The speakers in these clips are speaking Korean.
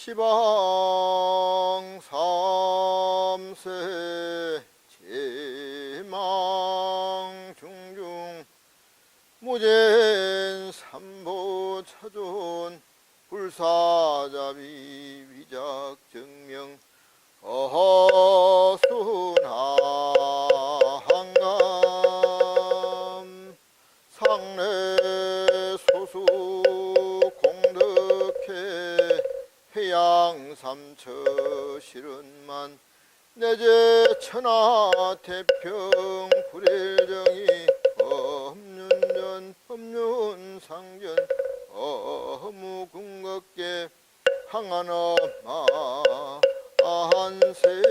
시방 삼세 제망 중중 무젠 삼보 차존 불사자비 위작 정명 어순항감 상례 소수 공덕해 해양 삼처 실은만 내제 천하 태평 불일정이 법륜전 법륜상전 어무궁극계 항하나 만세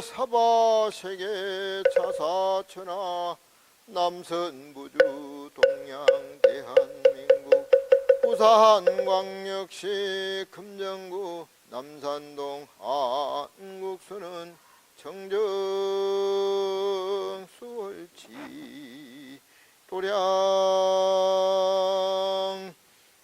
시사바세계 차사천하 남선부주 동양대한민국 부산광역시 금정구 남산동 안국수는 정정 수월치 도량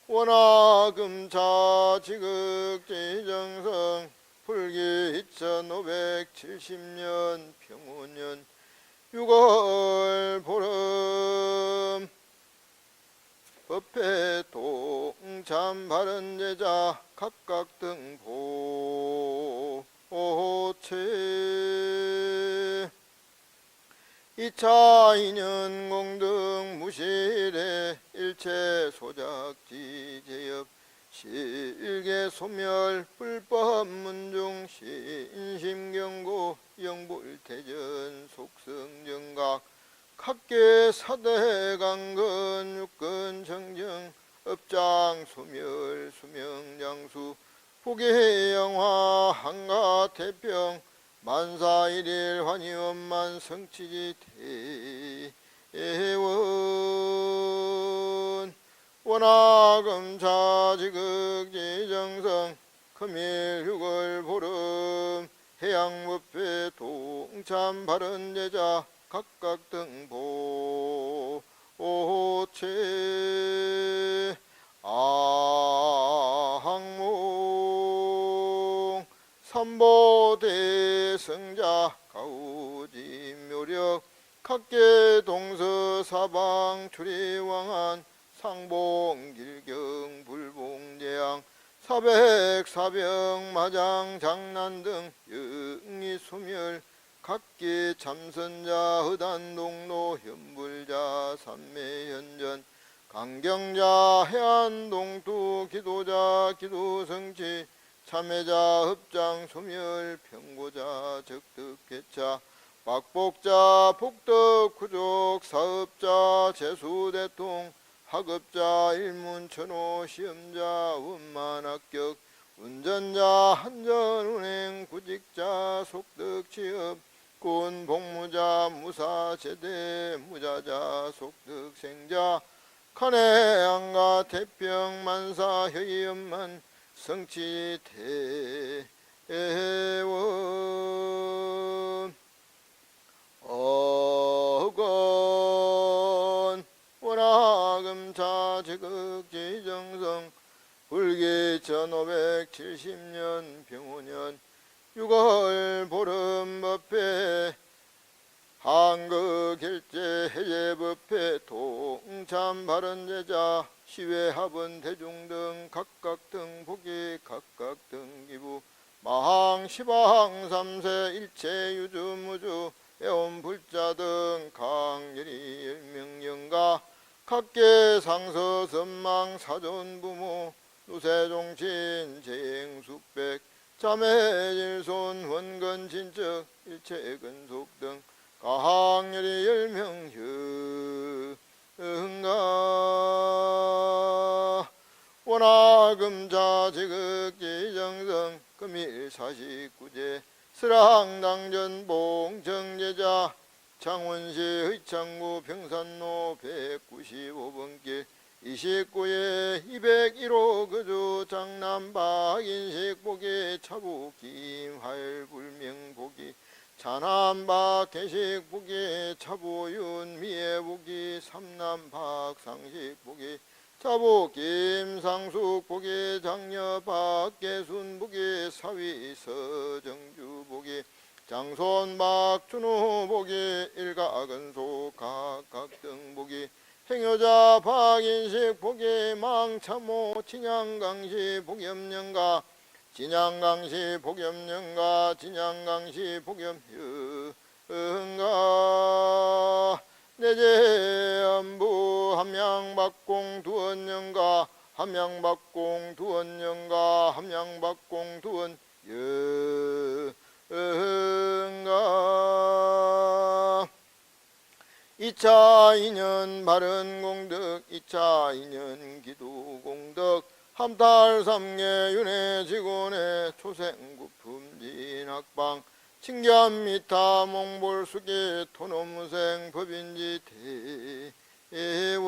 원화금자 지극지정성 불기 2570년 평운년 6월 보름 법회 동참 발언제자 각각 등 보호체 2차 인연 공등 무실의 일체 소작지 제엽 실계 소멸 불법 문중 신심경고 영불태전 속성정각 각계 사대 강건 육근 정정 업장 소멸 수명장수 부계영화 한가 태평 만사일일 환희원만 성취지 대원 원화금자 지극지정성 금일 6월 보름 해양법회 동참 발언제자 각각 등 보호체 항몽 삼보대승자 가우지묘력 각계 동서사방 출입왕한 상봉길경 불봉재앙 사백 마장 장난 등 영리소멸 각기 참선자 허단동로 현불자 삼매현전 강경자 해안동tu 기도자 기도성취 참회자 흡장 소멸 평고자 적득개차 박복자 복덕 구족 사업자 재수대통 학업자 일문천호 시험자 운만합격 운전자 한전운행 구직자 속득취업 군 복무자 무사제대 무자자 속득생자 간해안가 태평 만사 효의엄만 성취대원 어건 원화금자 지극지정성 불기 1570년 병오년 6월 보름법회 한거결제 해제법회 동참 발언제자 시외합원 대중 등 각각 등 복이 각각 등 기부 마항 시방 삼세 일체 유주무주 애원불자 등 강렬히 열명영가 각계 상서 선망 사존부모 누세종신 재행숙백 자매질손 원건진적 일체근속 등 강렬히 열명형가 원화금자 지극지정성 금일 49제 스랑당전 봉정제자 창원시 의창구 평산로 195번길 29에 201호 거주 장남박 인식보기 차부 김활불명보기 차남박 개식보기 차부윤 미애보기 삼남박 상식보기 자복 김상숙 복이 장녀 박계순 복이 사위 서정주 복이 장손 박준호 복이 일가근소 각등 복이 행여자 박인식 복이 망참모 진양강시 복염령가 진양강시 복염령가 진양강시 복염형가 내제안부 함양박공 두원령가 함양박공 두원령가 함양박공 두원영가 2차 인연 바른공덕 2차 인연 기도공덕 함달 삼계 윤회 직원의 초생구품 진학방 칭견 미타 몽볼수기 토노무생 법인지 대원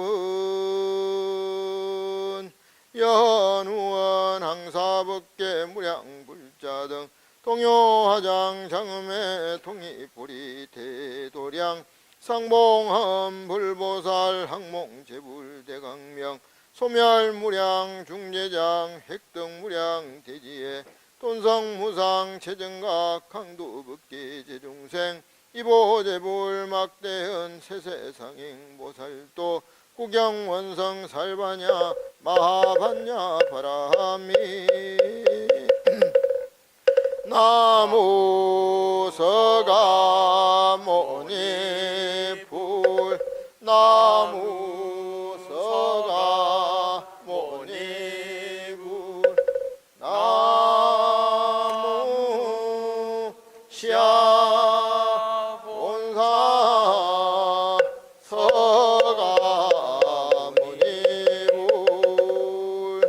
연우원 항사법계 무량불자 등 동요화장 장음의 통이보리 대도량 상봉함 불보살 항몽제불 대강명 소멸무량 중제장 획등무량 대지에 돈성무상 체증각 강도법계 제중생 이보제불 막대현 세세상행 보살도 구경원성 살바냐 마하반냐 바라미 나무 서가모니 불 나무 서가모니 불 나무 시아 본사 서가모니 불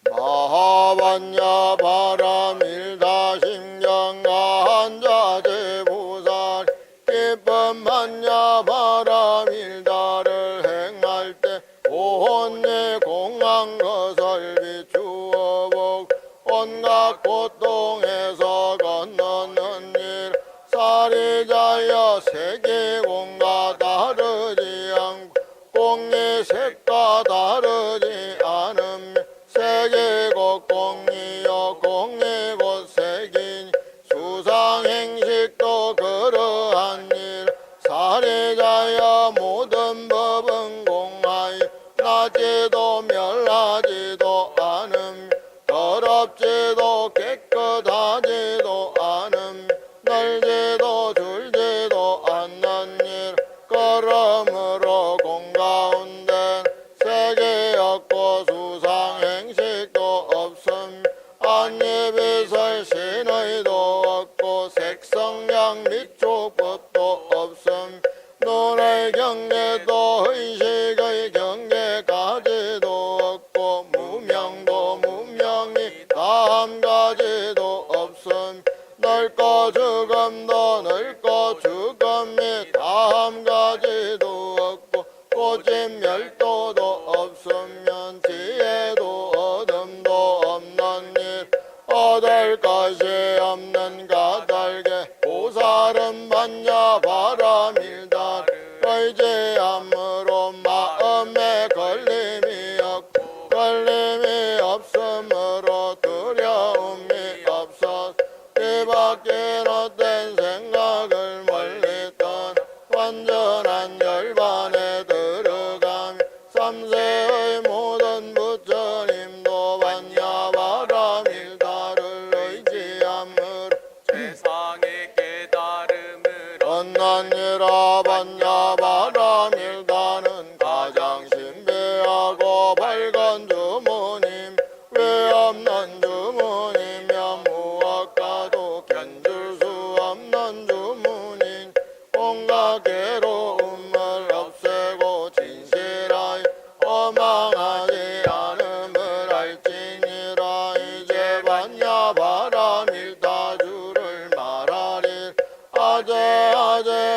마하반야 바람일다 심경한자제보살 기쁨반야 바람일다를 행할 때 온내 공항거설 비추어복 온갖 고통에서 건너는 일 사리자여 세계공과 다르지 않고 공의 색과 다르지 않음 세계고 공이요 공의 곧 색이니 수상행식도 그러한 일 사례자여 모든 법은 공하여 나지도 멸하지도 않음 더럽지도 깨끗하지도 않음 넓지도 줄지도 않는 일 그러므로 공가운데 세계였고 수상행식도 없음 안예비설 신의도 없고 색성량 미촉법도 없음 눈의 경계도 의식의 경계까지도 없고 무명도 무명이 다함가지도 없음 넓고 죽음도 넓고 죽음이 다함가지도 없고 꼬집 멸도도 없으면 지혜도 어둠도 없는 일 얻을 것이 없는 까닭에 보살은 반야 바람일다 의지함으로 마음에 걸림이 없고 걸림이 없으므로 두려움이 없어 이밖에 못된 생각을 멀리 떠 완전한 열반에 들어가며 삼세의 모든 부처님도 반야 바람일다를 의지함으로 세상의 깨달음을 언난이라 반야 바람일다는 가장 신비하고 밝은 주모님 왜 없는 주모님이야 무엇과도 견줄 수 없는 주모님 온갖 괴로움을 없애고 진실하여 허망하지 않음을 알지니라 이제 반야 바람일다 주를 말하리 아제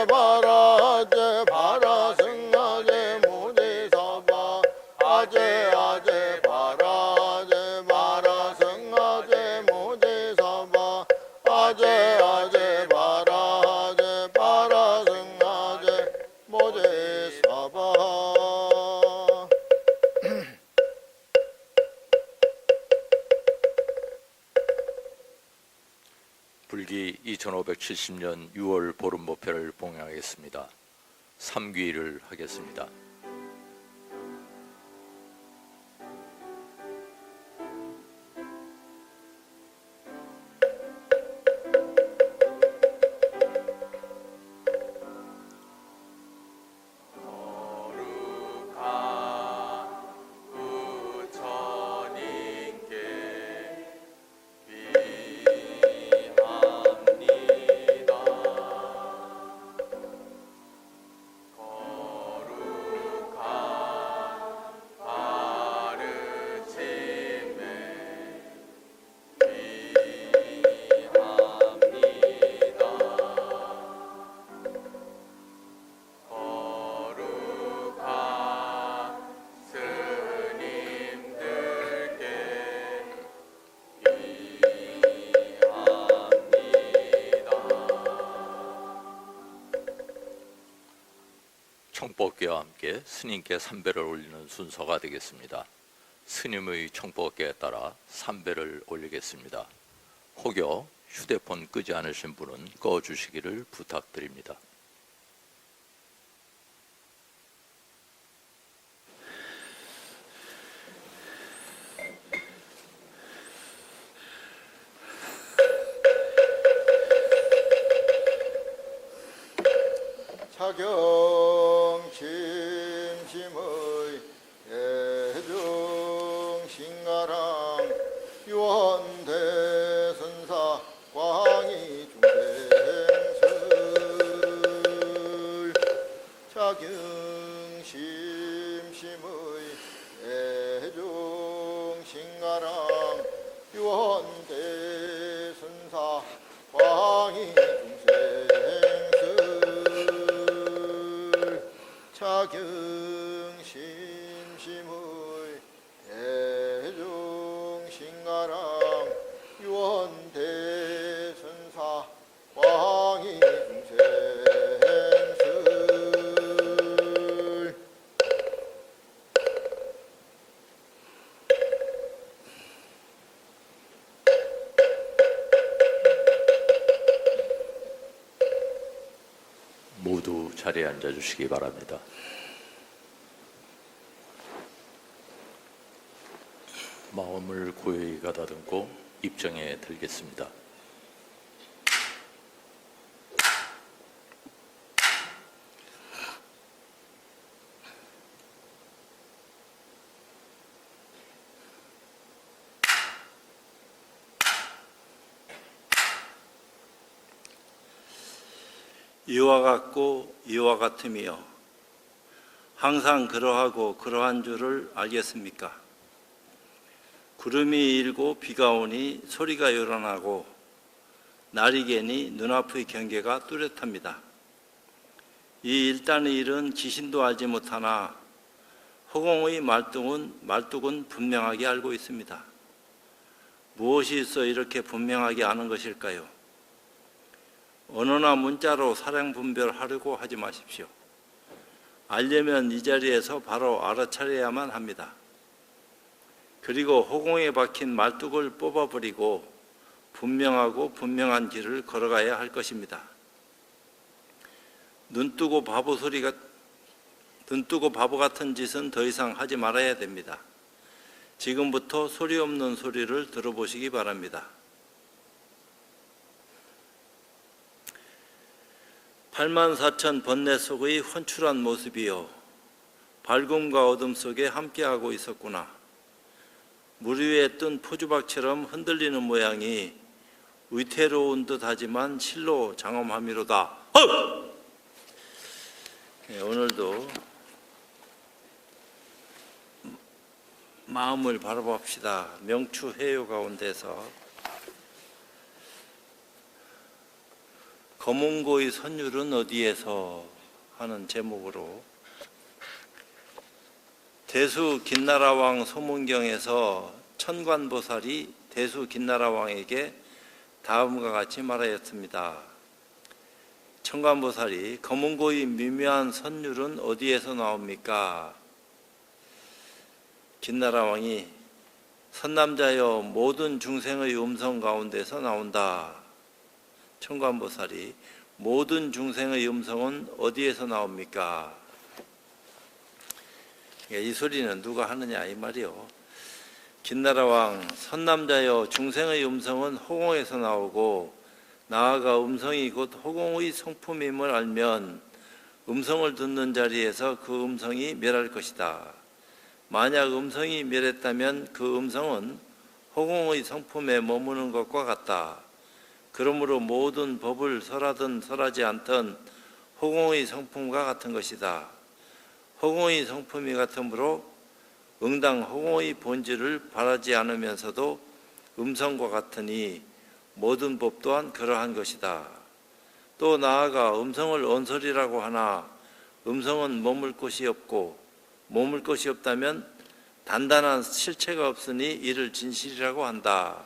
바라 승아제 무지사바 아제 바라 승아제 무지사바 아제 2570년 6월 보름 목표를 봉양하겠습니다. 3귀를 하겠습니다. 청법궤와 함께 스님께 삼배를 올리는 순서가 되겠습니다. 스님의 청법궤에 따라 삼배를 올리겠습니다. 혹여 휴대폰 끄지 않으신 분은 꺼주시기를 부탁드립니다. 차경 심심의 대중 신가랑 유원대선사 광희 중생설 차경 심심의 대중 신가랑 유원대선사 광희 차경 심심의 대중 신가랑 유원대선사 광희 중생설 모두 자리에 앉아주시기 바랍니다. 마음을 고요히 가다듬고 입장에 들겠습니다. 이와 같고 이와 같으며 항상 그러하고 그러한 줄을 알겠습니까? 구름이 일고 비가 오니 소리가 요란하고 날이 개니 눈앞의 경계가 뚜렷합니다. 이 일단의 일은 지신도 알지 못하나 허공의 말뚝은 분명하게 알고 있습니다. 무엇이 있어 이렇게 분명하게 아는 것일까요? 언어나 문자로 사량 분별하려고 하지 마십시오. 알려면 이 자리에서 바로 알아차려야만 합니다. 그리고 허공에 박힌 말뚝을 뽑아버리고 분명하고 분명한 길을 걸어가야 할 것입니다. 눈 뜨고 바보 같은 짓은 더 이상 하지 말아야 됩니다. 지금부터 소리 없는 소리를 들어보시기 바랍니다. 84,000 번뇌 속의 혼출한 모습이요, 밝음과 어둠 속에 함께하고 있었구나. 물 위에 뜬 포주박처럼 흔들리는 모양이 위태로운 듯하지만 실로 장엄함이로다. 네, 오늘도 마음을 바라봅시다. 명추해요 가운데서 검은고의 선율은 어디에서 하는 제목으로 대수 긴나라왕 소문경에서 천관보살이 대수 긴나라왕에게 다음과 같이 말하였습니다. 천관보살이 검은고의 미묘한 선율은 어디에서 나옵니까? 긴나라왕이 선남자여 모든 중생의 음성 가운데서 나온다. 청관보살이 모든 중생의 음성은 어디에서 나옵니까? 이 소리는 누가 하느냐 이 말이요. 긴나라왕 선남자여 중생의 음성은 호공에서 나오고 나아가 음성이 곧 호공의 성품임을 알면 음성을 듣는 자리에서 그 음성이 멸할 것이다. 만약 음성이 멸했다면 그 음성은 호공의 성품에 머무는 것과 같다. 그러므로 모든 법을 설하든 설하지 않든 호공의 성품과 같은 것이다. 호공의 성품이 같으므로 응당 호공의 본질을 바라지 않으면서도 음성과 같으니 모든 법 또한 그러한 것이다. 또 나아가 음성을 언설이라고 하나 음성은 머물 곳이 없고 머물 곳이 없다면 단단한 실체가 없으니 이를 진실이라고 한다.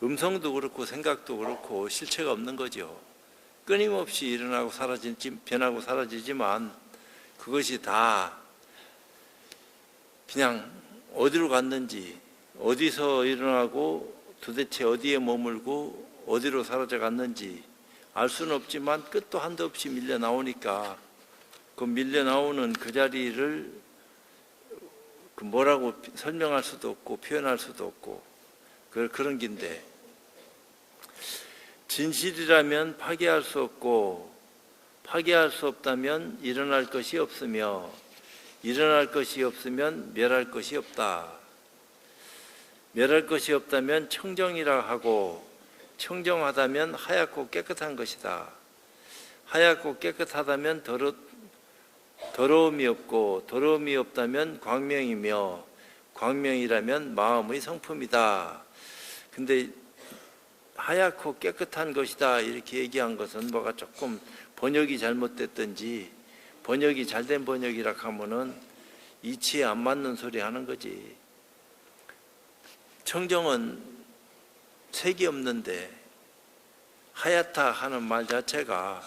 음성도 그렇고 생각도 그렇고 실체가 없는 거죠. 끊임없이 일어나고 변하고 사라지지만 그것이 다 그냥 어디로 갔는지, 어디서 일어나고 도대체 어디에 머물고 어디로 사라져 갔는지 알 수는 없지만 끝도 한도 없이 밀려 나오니까 그 밀려 나오는 그 자리를 뭐라고 설명할 수도 없고 표현할 수도 없고 그런 긴데, 진실이라면 파괴할 수 없고 파괴할 수 없다면 일어날 것이 없으며 일어날 것이 없으면 멸할 것이 없다. 멸할 것이 없다면 청정이라 하고 청정하다면 하얗고 깨끗한 것이다. 하얗고 깨끗하다면 더러움이 없고 더러움이 없다면 광명이며 광명이라면 마음의 성품이다. 근데 하얗고 깨끗한 것이다 이렇게 얘기한 것은 뭐가 조금 번역이 잘못됐든지, 번역이 잘된 번역이라 하면은 이치에 안 맞는 소리 하는 거지. 청정은 색이 없는데 하얗다 하는 말 자체가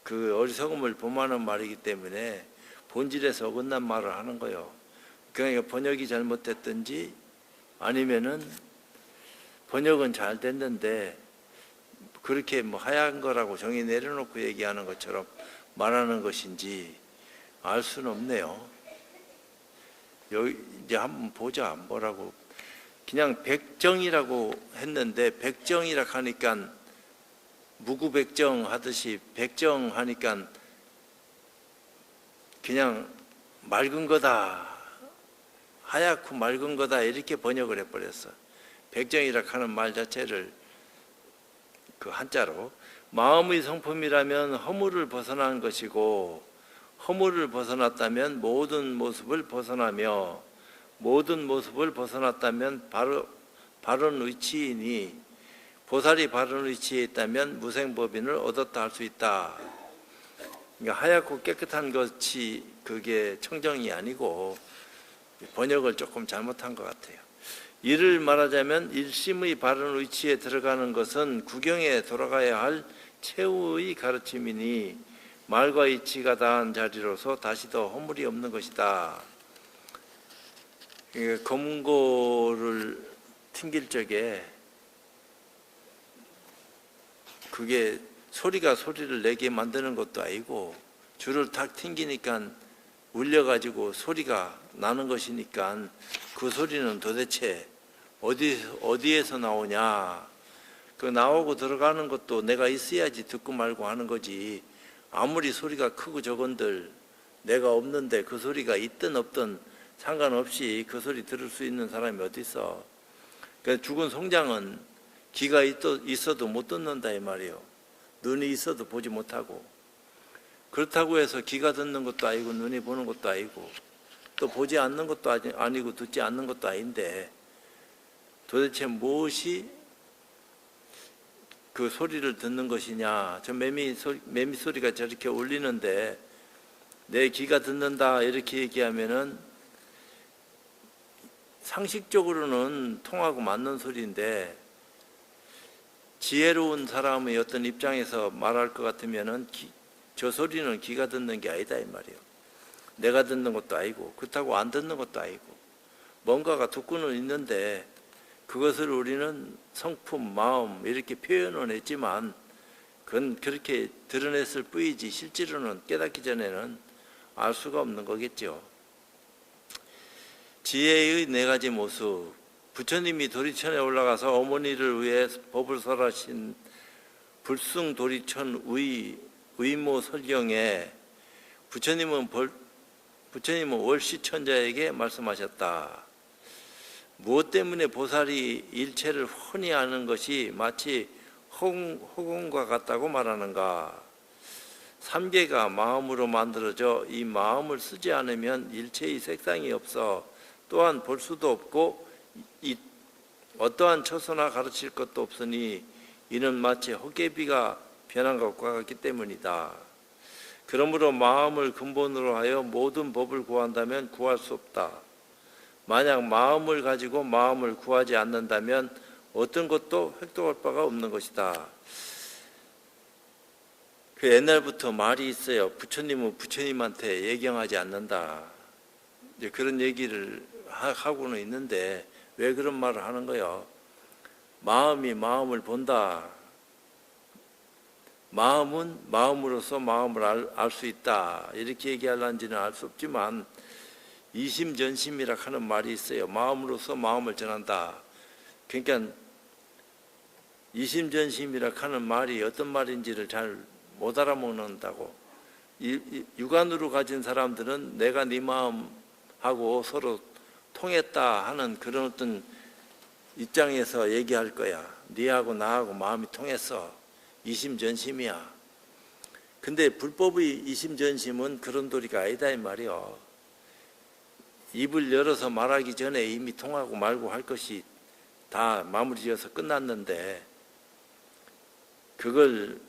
그 어리석음을 범하는 말이기 때문에 본질에서 어긋난 말을 하는 거예요. 그러니까 번역이 잘못됐든지 아니면은 번역은 잘 됐는데 그렇게 하얀 거라고 정의 내려놓고 얘기하는 것처럼 말하는 것인지 알 수는 없네요. 여기 이제 한번 보자. 뭐라고. 그냥 백정이라고 했는데 백정이라 하니까 무구백정 하듯이 백정 하니까 그냥 맑은 거다, 하얗고 맑은 거다 이렇게 번역을 해버렸어. 백정이라 하는 말 자체를 그 한자로 마음의 성품이라면 허물을 벗어난 것이고 허물을 벗어났다면 모든 모습을 벗어나며 모든 모습을 벗어났다면 바른 위치이니 보살이 바른 위치에 있다면 무생법인을 얻었다 할 수 있다. 그러니까 하얗고 깨끗한 것이 그게 청정이 아니고 번역을 조금 잘못한 것 같아요. 이를 말하자면 일심의 바른 위치에 들어가는 것은 구경에 돌아가야 할 최후의 가르침이니 말과 이치가 다한 자리로서 다시 더 허물이 없는 것이다. 검은고를 튕길 적에 그게 소리가 소리를 내게 만드는 것도 아니고 줄을 탁 튕기니까 울려가지고 소리가 나는 것이니까 그 소리는 도대체 어디에서 나오냐. 그 나오고 들어가는 것도 내가 있어야지 듣고 말고 하는 거지. 아무리 소리가 크고 적은들 내가 없는데 그 소리가 있든 없든 상관없이 그 소리 들을 수 있는 사람이 어디 있어. 그러니까 죽은 송장은 귀가 있어도 못 듣는다 이 말이에요. 눈이 있어도 보지 못하고. 그렇다고 해서 귀가 듣는 것도 아니고 눈이 보는 것도 아니고 또 보지 않는 것도 아니고 듣지 않는 것도 아닌데 도대체 무엇이 그 소리를 듣는 것이냐. 저 매미 소리가 저렇게 울리는데 내 귀가 듣는다 이렇게 얘기하면은 상식적으로는 통하고 맞는 소리인데 지혜로운 사람의 어떤 입장에서 말할 것 같으면은 저 소리는 귀가 듣는 게 아니다 이 말이에요. 내가 듣는 것도 아니고 그렇다고 안 듣는 것도 아니고 뭔가가 듣고는 있는데 그것을 우리는 성품, 마음 이렇게 표현은 했지만 그건 그렇게 드러냈을 뿐이지 실제로는 깨닫기 전에는 알 수가 없는 거겠죠. 지혜의 네 가지 모습. 부처님이 도리천에 올라가서 어머니를 위해 법을 설하신 불승도리천 의모 설경에 부처님은 월시천자에게 말씀하셨다. 무엇 때문에 보살이 일체를 훤히 아는 것이 마치 허공과 같다고 말하는가? 삼계가 마음으로 만들어져 이 마음을 쓰지 않으면 일체의 색상이 없어 또한 볼 수도 없고 어떠한 처소나 가르칠 것도 없으니 이는 마치 헛개비가 변한 것과 같기 때문이다. 그러므로 마음을 근본으로 하여 모든 법을 구한다면 구할 수 없다. 만약 마음을 가지고 마음을 구하지 않는다면 어떤 것도 획득할 바가 없는 것이다. 그 옛날부터 말이 있어요. 부처님은 부처님한테 예경하지 않는다. 이제 그런 얘기를 하고는 있는데 왜 그런 말을 하는 거예요? 마음이 마음을 본다. 마음은 마음으로서 마음을 알 수 있다. 이렇게 얘기하려는지는 알 수 없지만 이심전심이라 하는 말이 있어요. 마음으로서 마음을 전한다. 그러니까 이심전심이라 하는 말이 어떤 말인지를 잘 못 알아먹는다고. 육안으로 가진 사람들은 내가 네 마음하고 서로 통했다 하는 그런 어떤 입장에서 얘기할 거야. 네하고 나하고 마음이 통했어. 이심전심이야. 근데 불법의 이심전심은 그런 도리가 아니다 이 말이요. 입을 열어서 말하기 전에 이미 통하고 말고 할 것이 다 마무리 지어서 끝났는데 그걸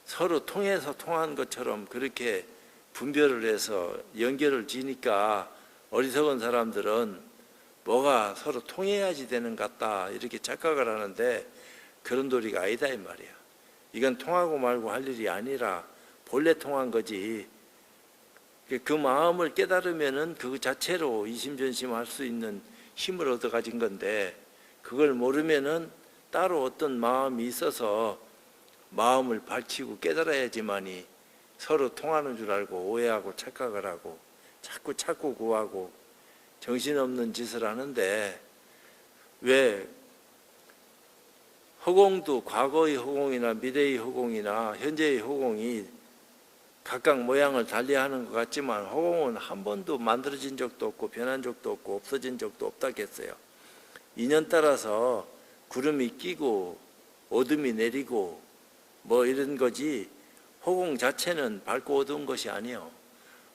서로 통해서 통한 것처럼 그렇게 분별을 해서 연결을 지니까 어리석은 사람들은 뭐가 서로 통해야지 되는 것 같다 이렇게 착각을 하는데 그런 도리가 아니다 이 말이야. 이건 통하고 말고 할 일이 아니라 본래 통한 거지. 그 마음을 깨달으면은 그 자체로 이심전심할 수 있는 힘을 얻어 가진 건데 그걸 모르면은 따로 어떤 마음이 있어서 마음을 밝히고 깨달아야지만이 서로 통하는 줄 알고 오해하고 착각을 하고 자꾸 구하고 정신없는 짓을 하는데 왜 허공도 과거의 허공이나 미래의 허공이나 현재의 허공이 각각 모양을 달리하는 것 같지만 허공은 한 번도 만들어진 적도 없고 변한 적도 없고 없어진 적도 없다겠어요. 인연 따라서 구름이 끼고 어둠이 내리고 뭐 이런 거지 허공 자체는 밝고 어두운 것이 아니에요.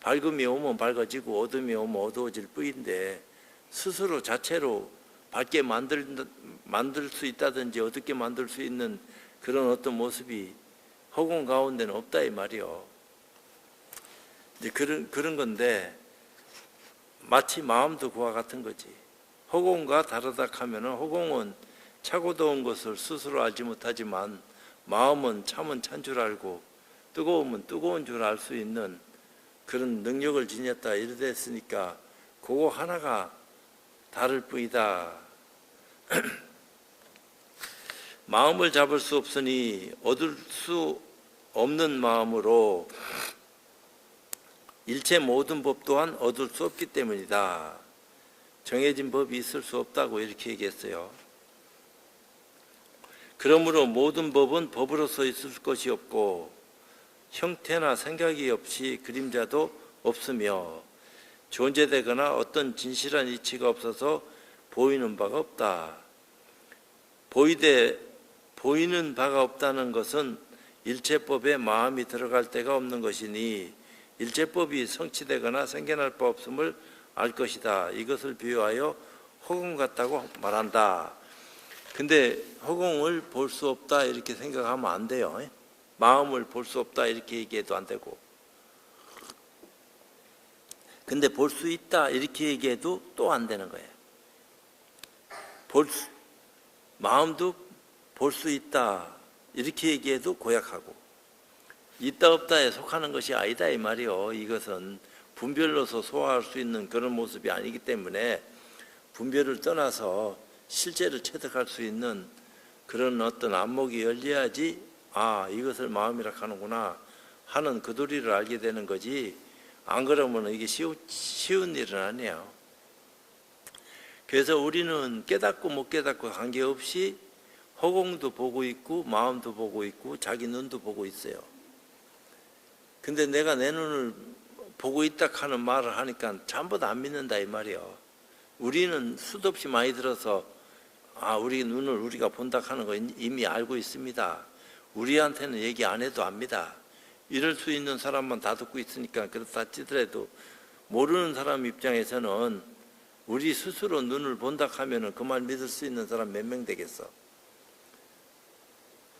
밝음이 오면 밝아지고 어둠이 오면 어두워질 뿐인데 스스로 자체로 밝게 만들 수 있다든지 어둡게 만들 수 있는 그런 어떤 모습이 허공 가운데는 없다 이 말이요. 이제 그런 건데 마치 마음도 그와 같은 거지. 허공과 다르다 하면은 허공은 차고 더운 것을 스스로 알지 못하지만 마음은 참은 찬 줄 알고 뜨거우면 뜨거운 줄 알 수 있는 그런 능력을 지녔다 이랬으니까 그거 하나가 다를 뿐이다. 마음을 잡을 수 없으니 얻을 수 없는 마음으로 일체 모든 법 또한 얻을 수 없기 때문이다. 정해진 법이 있을 수 없다고 이렇게 얘기했어요. 그러므로 모든 법은 법으로서 있을 것이 없고 형태나 생각이 없이 그림자도 없으며 존재되거나 어떤 진실한 이치가 없어서 보이는 바가 없다. 보이는 바가 없다는 것은 일체법에 마음이 들어갈 데가 없는 것이니 일체법이 성취되거나 생겨날 바 없음을 알 것이다. 이것을 비유하여 허공 같다고 말한다. 근데 허공을 볼 수 없다 이렇게 생각하면 안 돼요. 마음을 볼 수 없다 이렇게 얘기해도 안 되고 근데 볼 수 있다 이렇게 얘기해도 또 안 되는 거예요. 마음도 볼 수 있다 이렇게 얘기해도 고약하고 있다 없다에 속하는 것이 아니다 이 말이요. 이것은 분별로서 소화할 수 있는 그런 모습이 아니기 때문에 분별을 떠나서 실제를 체득할 수 있는 그런 어떤 안목이 열려야지 아, 이것을 마음이라 하는구나 하는 그 도리를 알게 되는 거지. 안 그러면 이게 쉬운 일은 아니에요. 그래서 우리는 깨닫고 못 깨닫고 관계없이 허공도 보고 있고 마음도 보고 있고 자기 눈도 보고 있어요. 근데 내가 내 눈을 보고 있다 하는 말을 하니까 전부 다 안 믿는다 이 말이에요. 우리는 수도 없이 많이 들어서 우리 눈을 우리가 본다 하는 거 이미 알고 있습니다. 우리한테는 얘기 안 해도 압니다. 이럴 수 있는 사람만 다 듣고 있으니까 그렇다 치더라도 모르는 사람 입장에서는 우리 스스로 눈을 본다 하면은 그 말 믿을 수 있는 사람 몇 명 되겠어.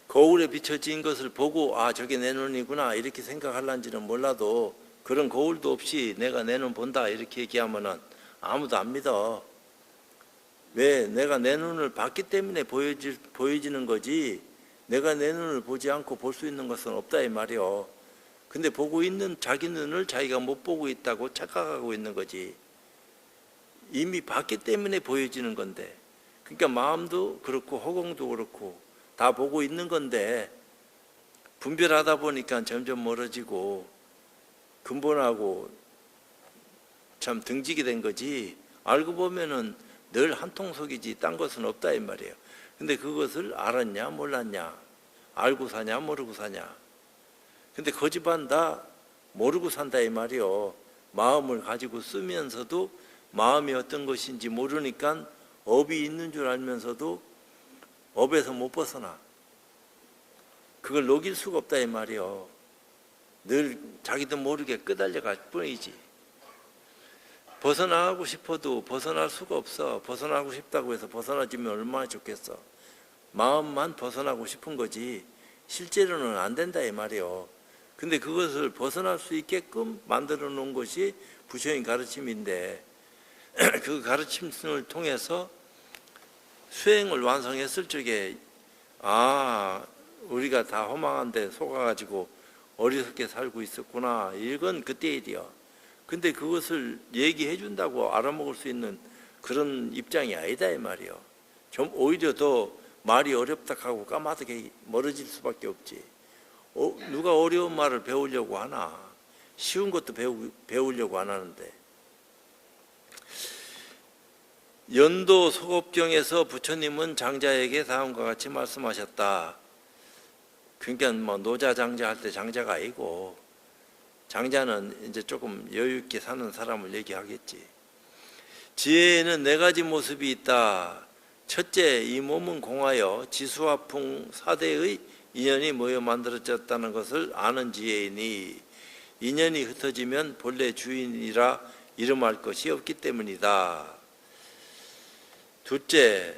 거울에 비춰진 것을 보고 저게 내 눈이구나 이렇게 생각할란지는 몰라도 그런 거울도 없이 내가 내 눈 본다 이렇게 얘기하면은 아무도 안 믿어. 왜? 내가 내 눈을 봤기 때문에 보여지는 거지 내가 내 눈을 보지 않고 볼 수 있는 것은 없다 이 말이요. 근데 보고 있는 자기 눈을 자기가 못 보고 있다고 착각하고 있는 거지. 이미 봤기 때문에 보여지는 건데, 그러니까 마음도 그렇고 허공도 그렇고 다 보고 있는 건데 분별하다 보니까 점점 멀어지고 근본하고 참 등지게 된 거지. 알고 보면은 늘 한통속이지 딴 것은 없다 이 말이에요. 근데 그것을 알았냐 몰랐냐, 알고 사냐 모르고 사냐. 근데 그 집안 다 모르고 산다 이 말이요. 마음을 가지고 쓰면서도 마음이 어떤 것인지 모르니까 업이 있는 줄 알면서도 업에서 못 벗어나. 그걸 녹일 수가 없다 이 말이요. 늘 자기도 모르게 끄달려갈 뿐이지. 벗어나고 싶어도 벗어날 수가 없어. 벗어나고 싶다고 해서 벗어나지면 얼마나 좋겠어. 마음만 벗어나고 싶은 거지 실제로는 안 된다 이 말이요. 근데 그것을 벗어날 수 있게끔 만들어 놓은 것이 부처님 가르침인데 그 가르침을 통해서 수행을 완성했을 적에 우리가 다 허망한 데 속아가지고 어리석게 살고 있었구나. 이건 그때 일이요. 근데 그것을 얘기해 준다고 알아먹을 수 있는 그런 입장이 아니다 이 말이요. 좀 오히려 더 말이 어렵다 하고 까마득하게 멀어질 수밖에 없지. 누가 어려운 말을 배우려고 하나. 쉬운 것도 배우려고 안 하는데. 연도 소급경에서 부처님은 장자에게 다음과 같이 말씀하셨다. 그러니까 노자 장자 할 때 장자가 아니고 장자는 이제 조금 여유 있게 사는 사람을 얘기하겠지. 지혜에는 4가지 모습이 있다. 첫째, 이 몸은 공하여 지수화풍 4대의 인연이 모여 만들어졌다는 것을 아는 지혜이니 인연이 흩어지면 본래 주인이라 이름할 것이 없기 때문이다. 둘째,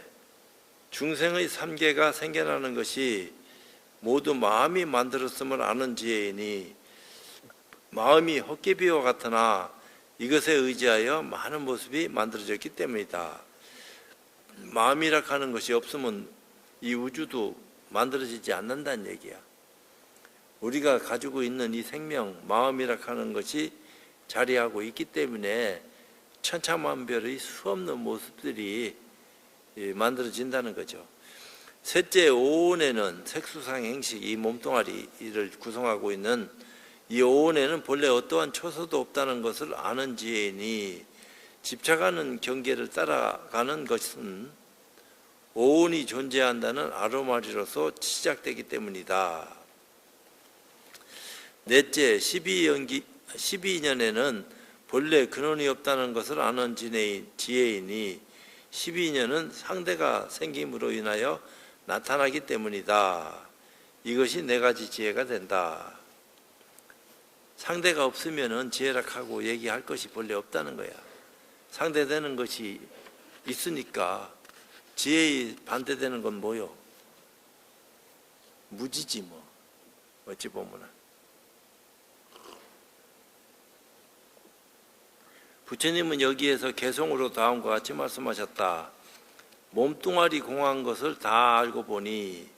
중생의 3계가 생겨나는 것이 모두 마음이 만들었음을 아는 지혜이니 마음이 헛개비와 같으나 이것에 의지하여 많은 모습이 만들어졌기 때문이다. 마음이라 하는 것이 없으면 이 우주도 만들어지지 않는다는 얘기야. 우리가 가지고 있는 이 생명, 마음이라 하는 것이 자리하고 있기 때문에 천차만별의 수없는 모습들이 만들어진다는 거죠. 셋째, 오온에는 색수상 행식, 이 몸뚱아리를 구성하고 있는 이 오온에는 본래 어떠한 초소도 없다는 것을 아는 지혜이니 집착하는 경계를 따라가는 것은 오온이 존재한다는 아로마리로서 시작되기 때문이다. 넷째, 12년에는 본래 근원이 없다는 것을 아는 지혜이니 12년은 상대가 생김으로 인하여 나타나기 때문이다. 이것이 4가지 지혜가 된다. 상대가 없으면은 지혜락하고 얘기할 것이 본래 없다는 거야. 상대되는 것이 있으니까 지혜의 반대되는 건 뭐요? 무지지 뭐. 어찌 보면은. 부처님은 여기에서 개송으로 다음과 같이 말씀하셨다. 몸뚱아리 공한 것을 다 알고 보니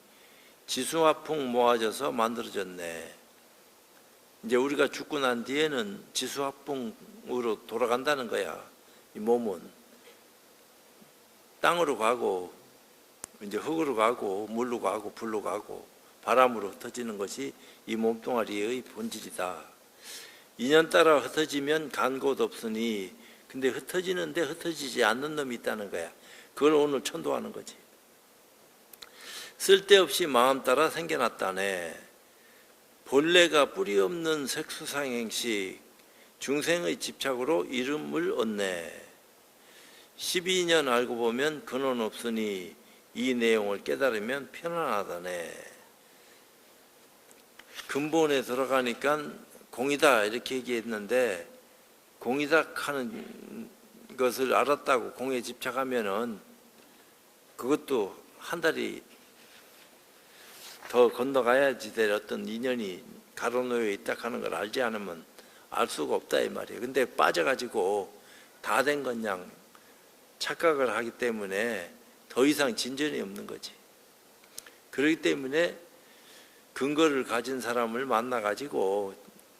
지수화풍 모아져서 만들어졌네. 이제 우리가 죽고 난 뒤에는 지수화풍으로 돌아간다는 거야. 이 몸은 땅으로 가고 이제 흙으로 가고 물로 가고 불로 가고 바람으로 흩어지는 것이 이 몸뚱아리의 본질이다. 인연 따라 흩어지면 간 곳 없으니, 근데 흩어지는데 흩어지지 않는 놈이 있다는 거야. 그걸 오늘 천도하는 거지. 쓸데없이 마음 따라 생겨났다네. 본래가 뿌리 없는 색수상행식, 중생의 집착으로 이름을 얻네. 12년 알고 보면 근원 없으니 이 내용을 깨달으면 편안하다네. 근본에 들어가니까 공이다 이렇게 얘기했는데, 공이다 하는 것을 알았다고 공에 집착하면은 그것도 한 달이 더 건너가야지 될 어떤 인연이 가로놓여 있다 하는 걸 알지 않으면 알 수가 없다 이 말이에요. 근데 빠져가지고 다 된 것 양 착각을 하기 때문에 더 이상 진전이 없는 거지. 그렇기 때문에 근거를 가진 사람을 만나가지고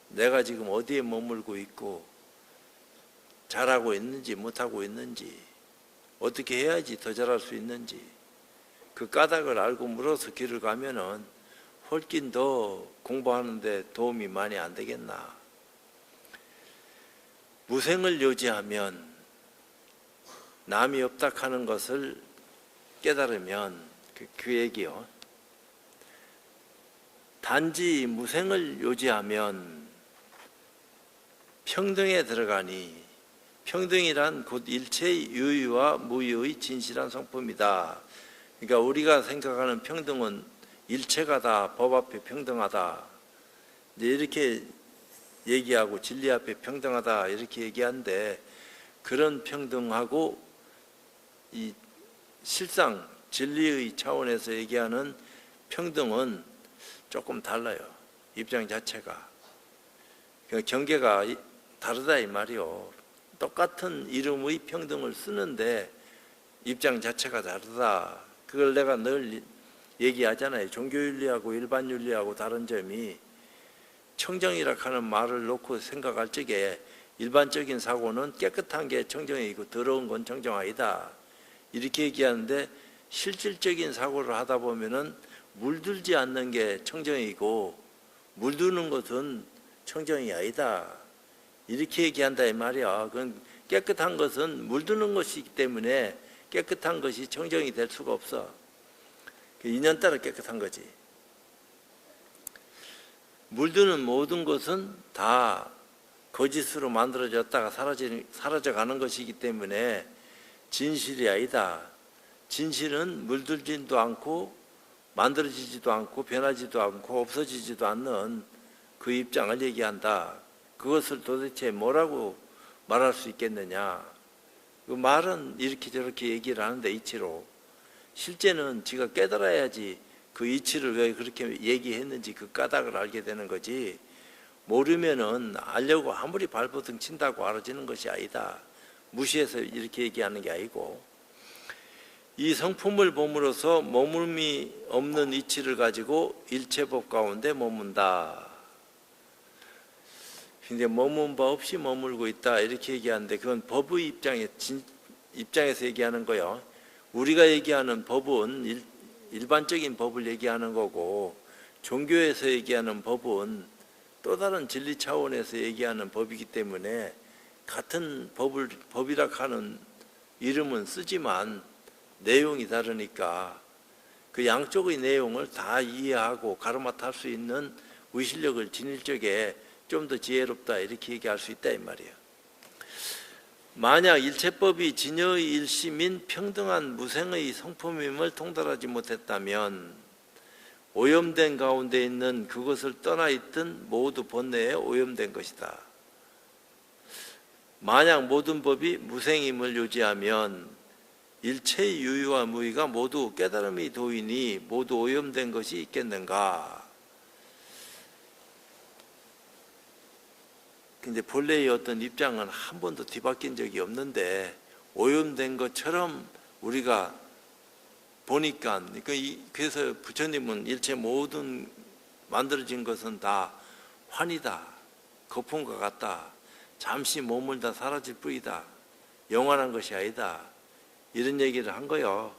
내가 지금 어디에 머물고 있고 잘하고 있는지 못하고 있는지 어떻게 해야지 더 잘할 수 있는지 그 까닭을 알고 물어서 길을 가면은 훨씬 더 공부하는데 도움이 많이 안 되겠나. 무생을 요지하면 남이 없다 하는 것을 깨달으면 그 얘기요. 단지 무생을 요지하면 평등에 들어가니, 평등이란 곧 일체의 유의와 무의의 진실한 성품이다. 그러니까 우리가 생각하는 평등은 일체가 다 법 앞에 평등하다 이렇게 얘기하고, 진리 앞에 평등하다 이렇게 얘기하는데, 그런 평등하고 이 실상 진리의 차원에서 얘기하는 평등은 조금 달라요. 입장 자체가. 경계가 다르다 이 말이요. 똑같은 이름의 평등을 쓰는데 입장 자체가 다르다. 그걸 내가 늘 얘기하잖아요. 종교윤리하고 일반윤리하고 다른 점이, 청정이라 하는 말을 놓고 생각할 적에 일반적인 사고는 깨끗한 게 청정이고 더러운 건 청정 아니다 이렇게 얘기하는데, 실질적인 사고를 하다 보면은 물들지 않는 게 청정이고 물드는 것은 청정이 아니다 이렇게 얘기한다 이 말이야. 그건 깨끗한 것은 물드는 것이기 때문에 깨끗한 것이 청정이 될 수가 없어. 인연 따라 깨끗한 거지. 물드는 모든 것은 다 거짓으로 만들어졌다가 사라져가는 것이기 때문에 진실이 아니다. 진실은 물들지도 않고 만들어지지도 않고 변하지도 않고 없어지지도 않는 그 입장을 얘기한다. 그것을 도대체 뭐라고 말할 수 있겠느냐. 그 말은 이렇게 저렇게 얘기를 하는데 이치로, 실제는 지가 깨달아야지 그 이치를 왜 그렇게 얘기했는지 그 까닭을 알게 되는 거지, 모르면은 알려고 아무리 발버둥 친다고 알아지는 것이 아니다. 무시해서 이렇게 얘기하는 게 아니고, 이 성품을 봄으로써 머물미 없는 이치를 가지고 일체법 가운데 머문다. 근데 머문 바 없이 머물고 있다 이렇게 얘기하는데, 그건 법의 입장에서 얘기하는 거예요. 우리가 얘기하는 법은 일반적인 법을 얘기하는 거고, 종교에서 얘기하는 법은 또 다른 진리 차원에서 얘기하는 법이기 때문에 같은 법이라 하는 이름은 쓰지만 내용이 다르니까 그 양쪽의 내용을 다 이해하고 가로막을 수 있는 의실력을 지닐 적에 좀 더 지혜롭다 이렇게 얘기할 수 있다 이 말이에요. 만약 일체법이 진여의 일심인 평등한 무생의 성품임을 통달하지 못했다면 오염된 가운데 있는 그것을 떠나 있든 모두 본내에 오염된 것이다. 만약 모든 법이 무생임을 유지하면 일체의 유의와 무의가 모두 깨달음의 도이니 모두 오염된 것이 있겠는가? 근데 본래의 어떤 입장은 한 번도 뒤바뀐 적이 없는데 오염된 것처럼 우리가 보니까, 그래서 부처님은 일체 모든 만들어진 것은 다 환이다, 거품과 같다, 잠시 머물다 사라질 뿐이다, 영원한 것이 아니다 이런 얘기를 한 거요.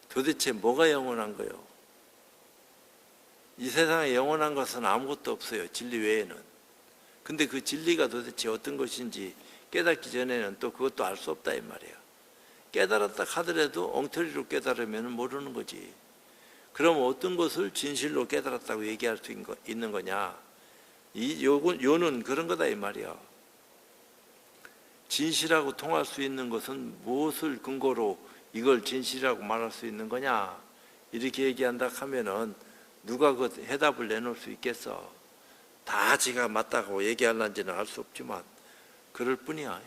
도대체 뭐가 영원한 거요? 이 세상에 영원한 것은 아무것도 없어요. 진리 외에는. 근데 그 진리가 도대체 어떤 것인지 깨닫기 전에는 또 그것도 알 수 없다 이 말이에요. 깨달았다 하더라도 엉터리로 깨달으면 모르는 거지. 그럼 어떤 것을 진실로 깨달았다고 얘기할 수 있는 거냐? 요는 그런 거다 이 말이야. 진실하고 통할 수 있는 것은 무엇을 근거로 이걸 진실이라고 말할 수 있는 거냐? 이렇게 얘기한다 하면은 누가 그 해답을 내놓을 수 있겠어? 다 지가 맞다고 얘기하는지는 알 수 없지만 그럴 뿐이야.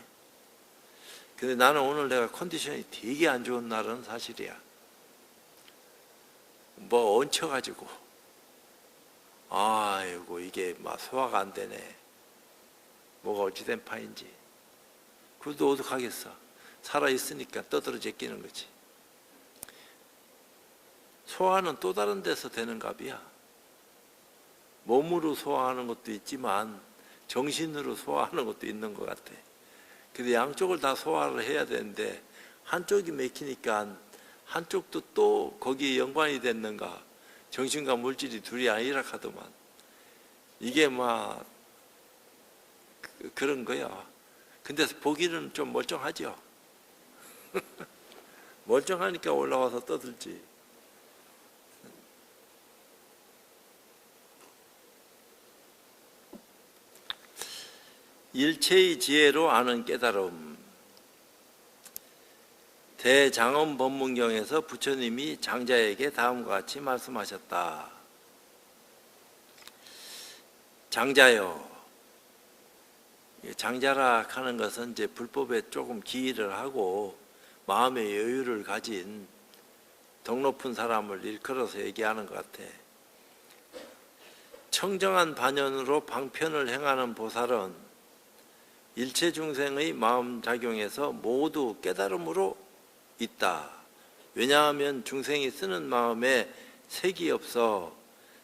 근데 나는 오늘 내가 컨디션이 되게 안 좋은 날은 사실이야. 뭐 얹혀가지고 아이고 이게 막 소화가 안 되네. 뭐가 어찌된 파인지. 그래도 어떡하겠어. 살아있으니까 떠들어 제끼는 거지. 소화는 또 다른 데서 되는 값이야. 몸으로 소화하는 것도 있지만 정신으로 소화하는 것도 있는 것 같아. 근데 양쪽을 다 소화를 해야 되는데 한쪽이 막히니까 한쪽도 또 거기에 연관이 됐는가. 정신과 물질이 둘이 아니라 하더만. 이게 막 그런 거야. 근데 보기는 좀 멀쩡하죠. 멀쩡하니까 올라와서 떠들지. 일체의 지혜로 아는 깨달음. 대장엄법문경에서 부처님이 장자에게 다음과 같이 말씀하셨다. 장자여, 장자라 하는 것은 이제 불법에 조금 기의를 하고 마음의 여유를 가진 덕 높은 사람을 일컬어서 얘기하는 것 같아. 청정한 반연으로 방편을 행하는 보살은 일체 중생의 마음 작용에서 모두 깨달음으로 있다. 왜냐하면 중생이 쓰는 마음에 색이 없어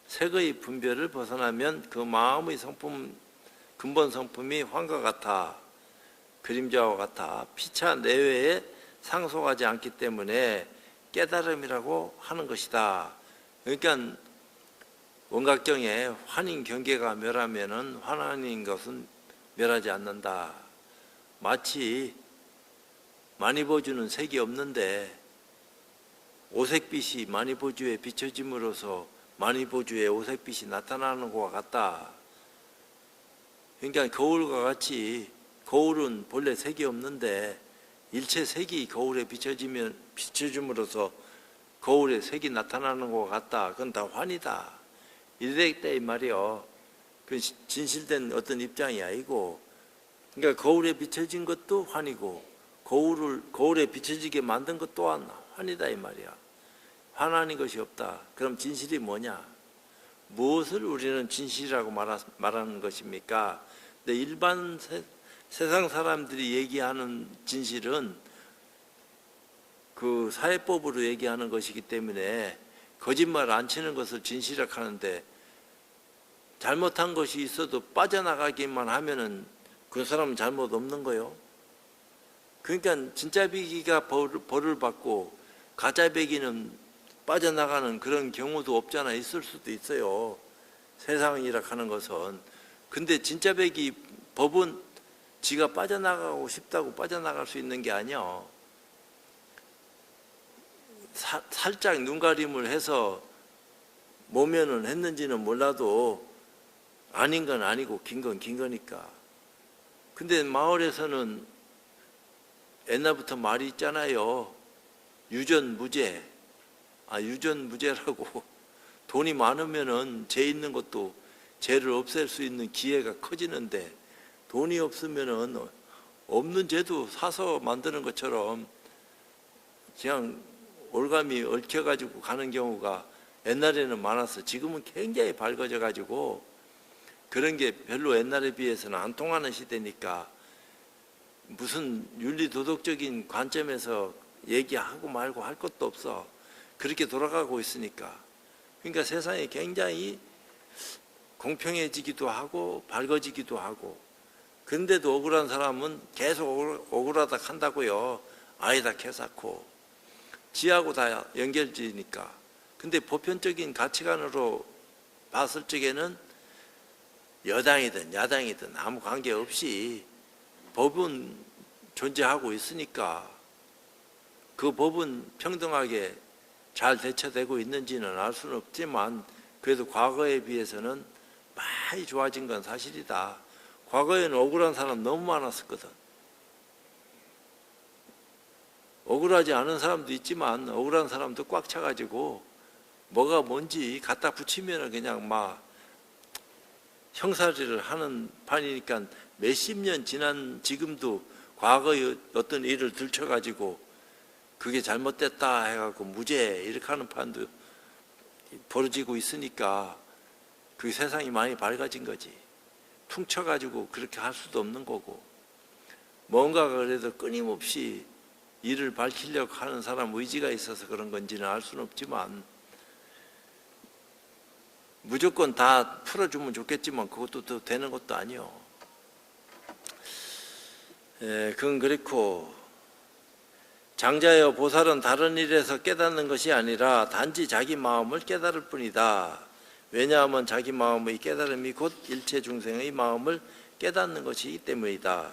색의 분별을 벗어나면 그 마음의 성품, 근본 성품이 환과 같아 그림자와 같아 피차 내외에 상속하지 않기 때문에 깨달음이라고 하는 것이다. 그러니까 원각경에 환인 경계가 멸하면은 환한인 것은 멸하지 않는다. 마치 마니보주는 색이 없는데 오색빛이 마니보주에 비춰짐으로써 마니보주에 오색빛이 나타나는 것과 같다. 그러니까 거울과 같이 거울은 본래 색이 없는데 일체 색이 거울에 비춰짐으로써 거울에 색이 나타나는 것과 같다. 그건 다 환이다. 이랬다 이 말이요. 그 진실된 어떤 입장이 아니고, 그러니까 거울에 비춰진 것도 환이고 거울에 비춰지게 만든 것 또한 환이다 이 말이야. 환 아닌 것이 없다. 그럼 진실이 뭐냐? 무엇을 우리는 진실이라고 말하는 것입니까? 근데 일반 세상 사람들이 얘기하는 진실은 그 사회법으로 얘기하는 것이기 때문에 거짓말 안 치는 것을 진실이라고 하는데 잘못한 것이 있어도 빠져나가기만 하면은 그 사람은 잘못 없는 거요. 그러니까 진짜 배기가 벌을 받고 가짜 배기는 빠져나가는 그런 경우도 없잖아. 있을 수도 있어요. 세상이라 하는 것은. 근데 진짜 배기 법은 지가 빠져나가고 싶다고 빠져나갈 수 있는 게 아니야. 살짝 눈가림을 해서 모면을 했는지는 몰라도 아닌 건 아니고 긴 건 긴 거니까. 근데 마을에서는 옛날부터 말이 있잖아요. 유전무죄. 유전무죄라고. 돈이 많으면은 죄 있는 것도 죄를 없앨 수 있는 기회가 커지는데 돈이 없으면은 없는 죄도 사서 만드는 것처럼 그냥 올감이 얽혀가지고 가는 경우가 옛날에는 많았어. 지금은 굉장히 밝아져가지고 그런 게 별로 옛날에 비해서는 안 통하는 시대니까 무슨 윤리 도덕적인 관점에서 얘기하고 말고 할 것도 없어. 그렇게 돌아가고 있으니까. 그러니까 세상이 굉장히 공평해지기도 하고 밝아지기도 하고, 근데도 억울한 사람은 계속 억울하다 한다고요. 아니다 캐사코 지하고 다 연결지니까. 근데 보편적인 가치관으로 봤을 적에는 여당이든 야당이든 아무 관계없이 법은 존재하고 있으니까 그 법은 평등하게 잘 대처되고 있는지는 알 수는 없지만 그래도 과거에 비해서는 많이 좋아진 건 사실이다. 과거에는 억울한 사람 너무 많았었거든. 억울하지 않은 사람도 있지만 억울한 사람도 꽉 차가지고 뭐가 뭔지 갖다 붙이면 그냥 막 형사를 하는 판이니까 몇십 년 지난 지금도 과거의 어떤 일을 들춰가지고 그게 잘못됐다 해갖고 무죄 이렇게 하는 판도 벌어지고 있으니까 그 세상이 많이 밝아진 거지. 퉁쳐가지고 그렇게 할 수도 없는 거고 뭔가가 그래도 끊임없이 일을 밝히려고 하는 사람 의지가 있어서 그런 건지는 알 수는 없지만 무조건 다 풀어주면 좋겠지만 그것도 또 되는 것도 아니요. 그건 그렇고 장자여 보살은 다른 일에서 깨닫는 것이 아니라 단지 자기 마음을 깨달을 뿐이다. 왜냐하면 자기 마음의 깨달음이 곧 일체 중생의 마음을 깨닫는 것이기 때문이다.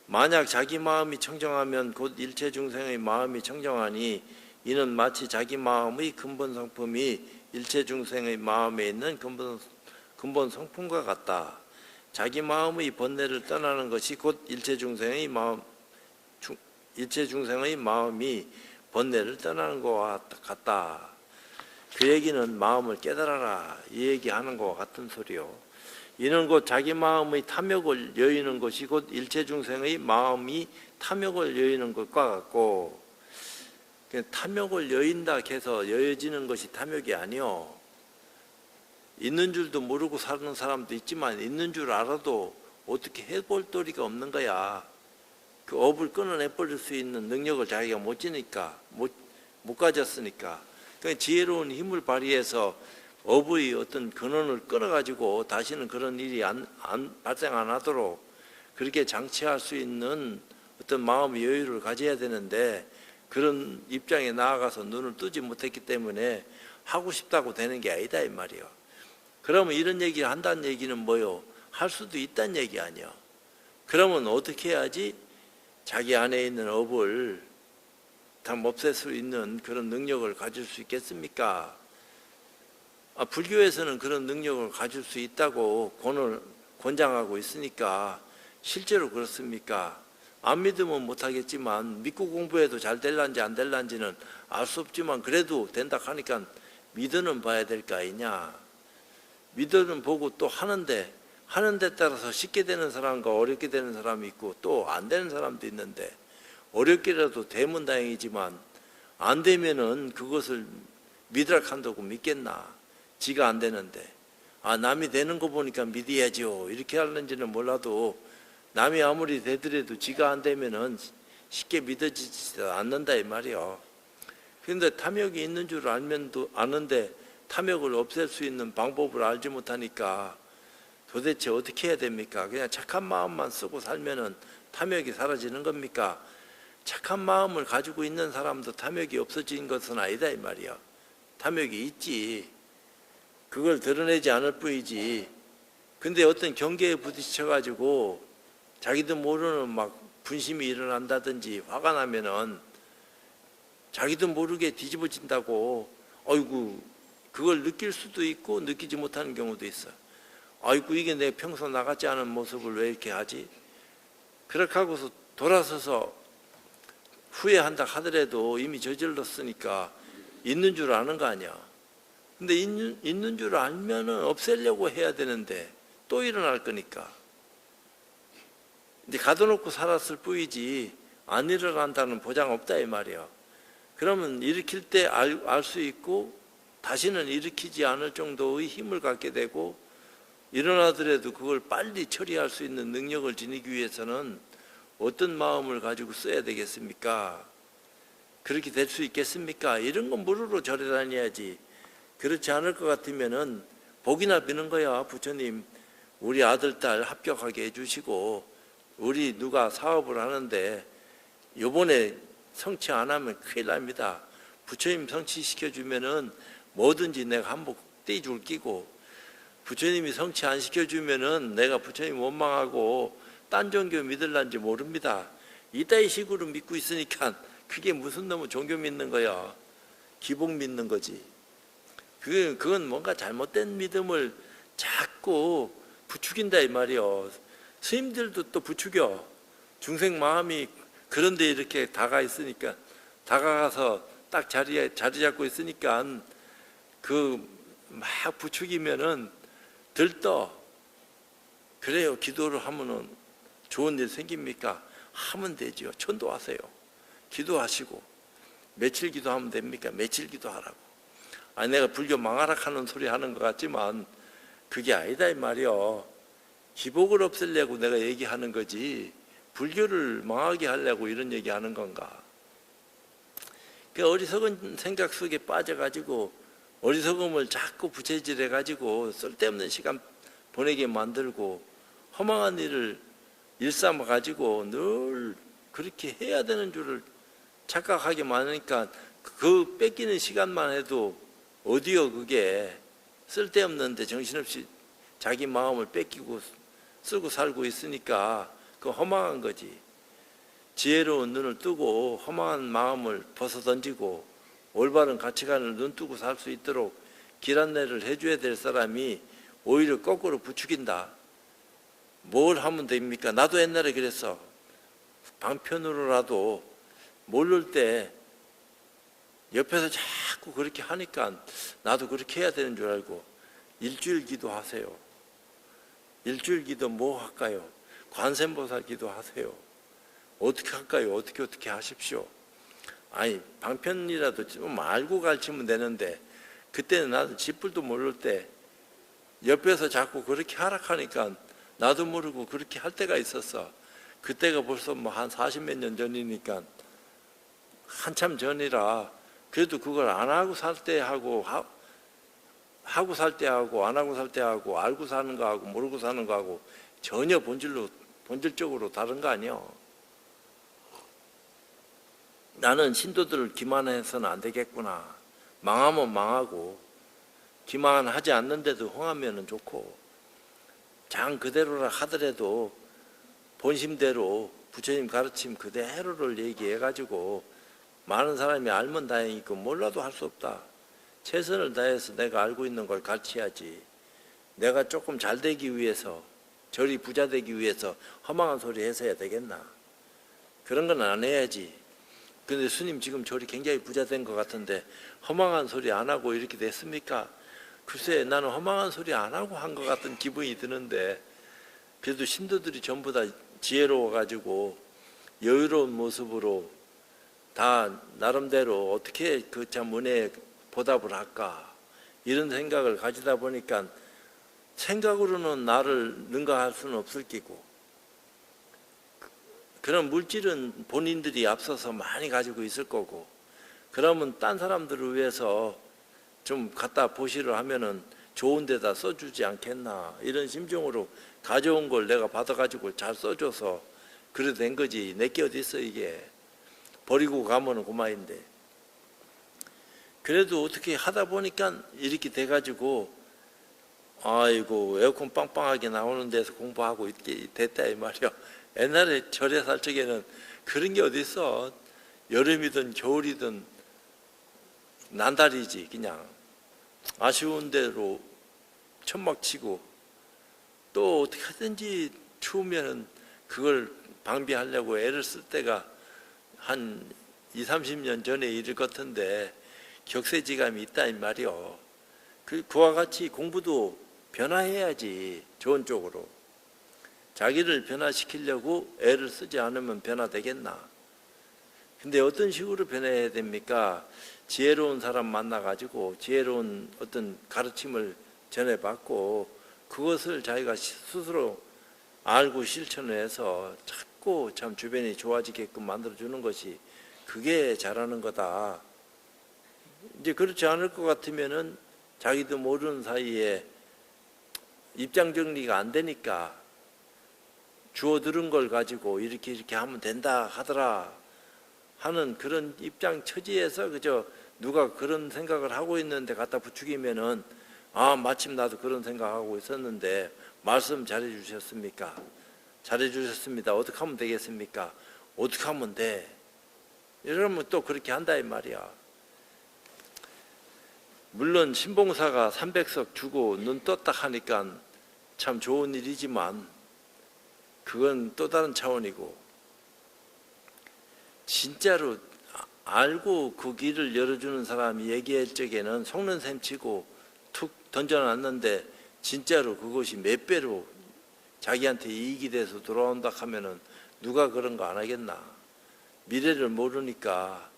만약 자기 마음이 청정하면 곧 일체 중생의 마음이 청정하니 이는 마치 자기 마음의 근본 성품이 일체 중생의 마음에 있는 근본 성품과 같다. 자기 마음의 번뇌를 떠나는 것이 곧 일체 중생의 마음이 번뇌를 떠나는 것과 같다. 그 얘기는 마음을 깨달아라 이 얘기하는 것과 같은 소리요. 이는 곧 자기 마음의 탐욕을 여의는 것이 곧 일체 중생의 마음이 탐욕을 여의는 것과 같고 탐욕을 여인다 해서 여여지는 것이 탐욕이 아니요. 있는 줄도 모르고 사는 사람도 있지만 있는 줄 알아도 어떻게 해볼 도리가 없는 거야. 그 업을 끊어내버릴 수 있는 능력을 자기가 못 지니까 못 가졌으니까 그러니까 지혜로운 힘을 발휘해서 업의 어떤 근원을 끊어가지고 다시는 그런 일이 발생 안 하도록 그렇게 장치할 수 있는 어떤 마음의 여유를 가져야 되는데 그런 입장에 나아가서 눈을 뜨지 못했기 때문에 하고 싶다고 되는 게 아니다 이 말이요. 그러면 이런 얘기를 한다는 얘기는 뭐요? 할 수도 있다는 얘기 아니요. 그러면 어떻게 해야지 자기 안에 있는 업을 다 없앨 수 있는 그런 능력을 가질 수 있겠습니까? 불교에서는 그런 능력을 가질 수 있다고 권장하고 있으니까 실제로 그렇습니까? 안 믿으면 못하겠지만 믿고 공부해도 잘 될란지 안 될란지는 알 수 없지만 그래도 된다 하니까 믿어는 봐야 될 거 아니냐. 믿어는 보고 또 하는 데 따라서 쉽게 되는 사람과 어렵게 되는 사람이 있고 또 안 되는 사람도 있는데 어렵게라도 되면 다행이지만 안 되면은 그것을 믿으라 한다고 믿겠나. 지가 안 되는데 남이 되는 거 보니까 믿어야죠 이렇게 하는지는 몰라도 남이 아무리 되더라도 지가 안 되면은 쉽게 믿어지지 않는다 이 말이요. 그런데 탐욕이 있는 줄 알면도 아는데 탐욕을 없앨 수 있는 방법을 알지 못하니까 도대체 어떻게 해야 됩니까? 그냥 착한 마음만 쓰고 살면은 탐욕이 사라지는 겁니까? 착한 마음을 가지고 있는 사람도 탐욕이 없어진 것은 아니다 이 말이요. 탐욕이 있지. 그걸 드러내지 않을 뿐이지. 근데 어떤 경계에 부딪혀가지고 자기도 모르는 막 분심이 일어난다든지 화가 나면은 자기도 모르게 뒤집어진다고 아이고 그걸 느낄 수도 있고 느끼지 못하는 경우도 있어. 아이고 이게 내 평소 나같지 않은 모습을 왜 이렇게 하지? 그렇게 하고서 돌아서서 후회한다 하더라도 이미 저질렀으니까 있는 줄 아는 거 아니야. 근데 있는 줄 알면은 없애려고 해야 되는데 또 일어날 거니까. 이제 가둬놓고 살았을 뿐이지 안 일어난다는 보장 없다 이 말이야. 그러면 일으킬 때 알 수 있고 다시는 일으키지 않을 정도의 힘을 갖게 되고 일어나더라도 그걸 빨리 처리할 수 있는 능력을 지니기 위해서는 어떤 마음을 가지고 써야 되겠습니까? 그렇게 될 수 있겠습니까? 이런 건 물으러 절에 다녀야지. 그렇지 않을 것 같으면은 복이나 비는 거야. 부처님 우리 아들 딸 합격하게 해주시고 우리 누가 사업을 하는데 요번에 성취 안 하면 큰일 납니다. 부처님 성취시켜주면은 뭐든지 내가 한복 떼줄 끼고 부처님이 성취 안 시켜주면은 내가 부처님 원망하고 딴 종교 믿을란지 모릅니다. 이따위 식으로 믿고 있으니까 그게 무슨 놈의 종교 믿는 거야. 기복 믿는 거지. 그건 뭔가 잘못된 믿음을 자꾸 부추긴다 이 말이요. 스님들도 또 부추겨. 중생 마음이 그런데 이렇게 다가 있으니까, 다가가서 딱 자리 잡고 있으니까 그 막 부추기면은 들떠. 그래요. 기도를 하면은 좋은 일 생깁니까? 하면 되죠. 천도하세요. 기도하시고. 며칠 기도하면 됩니까? 며칠 기도하라고. 아니 내가 불교 망하라 하는 소리 하는 것 같지만 그게 아니다 이 말이요. 기복을 없애려고 내가 얘기하는 거지 불교를 망하게 하려고 이런 얘기하는 건가. 그 어리석은 생각 속에 빠져가지고 어리석음을 자꾸 부채질해가지고 쓸데없는 시간 보내게 만들고 허망한 일을 일삼아가지고 늘 그렇게 해야 되는 줄을 착각하게 만드니까 그 뺏기는 시간만 해도 어디요 그게 쓸데없는데 정신없이 자기 마음을 뺏기고 쓰고 살고 있으니까 그 허망한 거지. 지혜로운 눈을 뜨고 허망한 마음을 벗어던지고 올바른 가치관을 눈뜨고 살 수 있도록 길 안내를 해줘야 될 사람이 오히려 거꾸로 부추긴다. 뭘 하면 됩니까? 나도 옛날에 그랬어. 방편으로라도 모를 때 옆에서 자꾸 그렇게 하니까 나도 그렇게 해야 되는 줄 알고 일주일 기도하세요. 일주일 기도 뭐 할까요? 관세음보살 기도하세요. 어떻게 할까요? 어떻게 하십시오. 아니 방편이라도 좀 알고 가르치면 되는데 그때는 나도 지뿔도 모를 때 옆에서 자꾸 그렇게 하락하니까 나도 모르고 그렇게 할 때가 있었어. 그때가 벌써 뭐 한 40몇 년 전이니까 한참 전이라 그래도 그걸 안 하고 살 때 하고 하고 살 때 하고 안 하고 살 때 하고 알고 사는 거 하고 모르고 사는 거 하고 전혀 본질적으로 다른 거 아니요. 나는 신도들을 기만해서는 안 되겠구나. 망하면 망하고 기만하지 않는데도 흥하면 좋고 장 그대로라 하더라도 본심대로 부처님 가르침 그대로를 얘기해가지고 많은 사람이 알면 다행이고 몰라도 할 수 없다. 최선을 다해서 내가 알고 있는 걸 가르쳐야지. 내가 조금 잘 되기 위해서 절이 부자 되기 위해서 허망한 소리 해서 해야 되겠나. 그런 건 안 해야지. 근데 스님 지금 절이 굉장히 부자 된 것 같은데 허망한 소리 안 하고 이렇게 됐습니까? 글쎄 나는 허망한 소리 안 하고 한 것 같은 기분이 드는데 그래도 신도들이 전부 다 지혜로워가지고 여유로운 모습으로 다 나름대로 어떻게 그 참 은혜에 보답을 할까 이런 생각을 가지다 보니까 생각으로는 나를 능가할 수는 없을 끼고 그런 물질은 본인들이 앞서서 많이 가지고 있을 거고 그러면 딴 사람들을 위해서 좀 갖다 보시를 하면은 좋은 데다 써주지 않겠나 이런 심정으로 가져온 걸 내가 받아가지고 잘 써줘서 그래 된 거지. 내게 어디 있어 이게. 버리고 가면은 그만인데. 그래도 어떻게 하다 보니까 이렇게 돼가지고 아이고 에어컨 빵빵하게 나오는 데서 공부하고 이렇게 됐다 이 말이야. 옛날에 절에 살 적에는 그런 게 어디 있어. 여름이든 겨울이든 난달이지 그냥. 아쉬운 대로 천막 치고 또 어떻게 하든지 추우면은 그걸 방비하려고 애를 쓸 때가 한 20, 30년 전에 일일 같은데 격세지감이 있다 이 말이요. 그와 같이 공부도 변화해야지. 좋은 쪽으로. 자기를 변화시키려고 애를 쓰지 않으면 변화되겠나. 근데 어떤 식으로 변해야 됩니까? 지혜로운 사람 만나가지고 지혜로운 어떤 가르침을 전해받고 그것을 자기가 스스로 알고 실천을 해서 자꾸 참 주변이 좋아지게끔 만들어주는 것이 그게 잘하는 거다. 이제 그렇지 않을 것 같으면은 자기도 모르는 사이에 입장 정리가 안 되니까 주워 들은 걸 가지고 이렇게 하면 된다 하더라 하는 그런 입장 처지에서 그저 누가 그런 생각을 하고 있는데 갖다 부추기면은 마침 나도 그런 생각하고 있었는데 말씀 잘해 주셨습니까? 잘해 주셨습니다. 어떻게 하면 되겠습니까? 어떻게 하면 돼? 이러면 또 그렇게 한다 이 말이야. 물론 신봉사가 300석 주고 눈 떴다 하니까 참 좋은 일이지만 그건 또 다른 차원이고, 진짜로 알고 그 길을 열어주는 사람이 얘기할 적에는 속는 셈 치고 툭 던져놨는데 진짜로 그것이 몇 배로 자기한테 이익이 돼서 돌아온다 하면은 누가 그런 거 안 하겠나. 미래를 모르니까.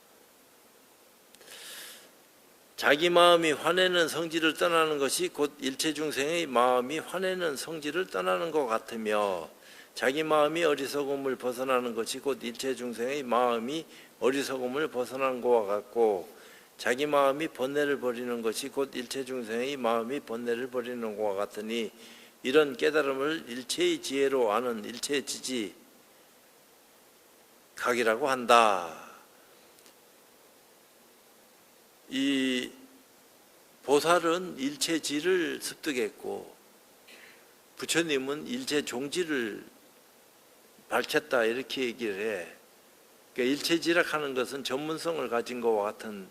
자기 마음이 화내는 성질을 떠나는 것이 곧 일체 중생의 마음이 화내는 성질을 떠나는 것 같으며, 자기 마음이 어리석음을 벗어나는 것이 곧 일체 중생의 마음이 어리석음을 벗어나는 것과 같고, 자기 마음이 번뇌를 버리는 것이 곧 일체 중생의 마음이 번뇌를 버리는 것과 같으니, 이런 깨달음을 일체의 지혜로 아는 일체 지지각이라고 한다. 이 보살은 일체지를 습득했고 부처님은 일체 종지를 밝혔다 이렇게 얘기를 해. 그러니까 일체지락 하는 것은 전문성을 가진 것과 같은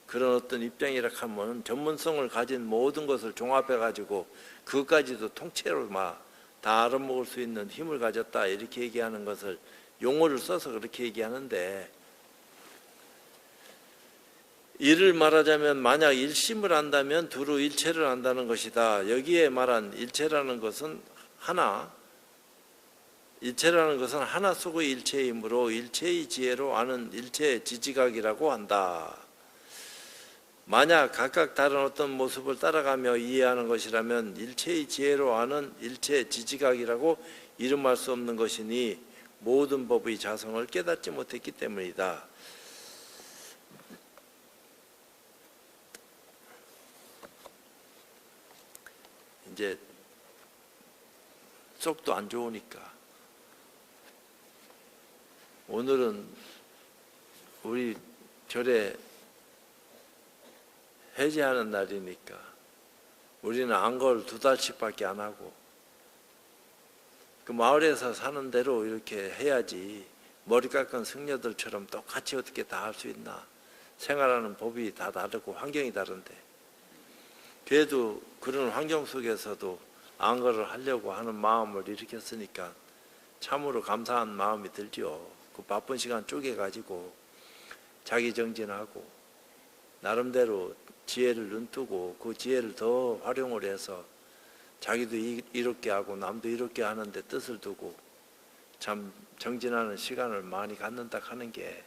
그런 어떤 입장이라 하면 전문성을 가진 모든 것을 종합해 가지고 그것까지도 통째로 막 다 알아먹을 수 있는 힘을 가졌다 이렇게 얘기하는 것을 용어를 써서 그렇게 얘기하는데, 이를 말하자면 만약 일심을 안다면 두루 일체를 안다는 것이다. 여기에 말한 일체라는 것은 하나, 일체라는 것은 하나 속의 일체이므로 일체의 지혜로 아는 일체 지지각이라고 한다. 만약 각각 다른 어떤 모습을 따라가며 이해하는 것이라면 일체의 지혜로 아는 일체 지지각이라고 이름할 수 없는 것이니 모든 법의 자성을 깨닫지 못했기 때문이다. 이제 속도 안 좋으니까 오늘은 우리 절에 해제하는 날이니까 우리는 안걸 2달씩밖에 안 하고 그 마을에서 사는 대로 이렇게 해야지 머리 깎은 승려들처럼 똑같이 어떻게 다 할 수 있나. 생활하는 법이 다 다르고 환경이 다른데, 그래도 그런 환경 속에서도 안거를 하려고 하는 마음을 일으켰으니까 참으로 감사한 마음이 들죠. 그 바쁜 시간 쪼개가지고 자기 정진하고 나름대로 지혜를 눈뜨고 그 지혜를 더 활용을 해서 자기도 이롭게 하고 남도 이롭게 하는데 뜻을 두고 참 정진하는 시간을 많이 갖는다 하는 게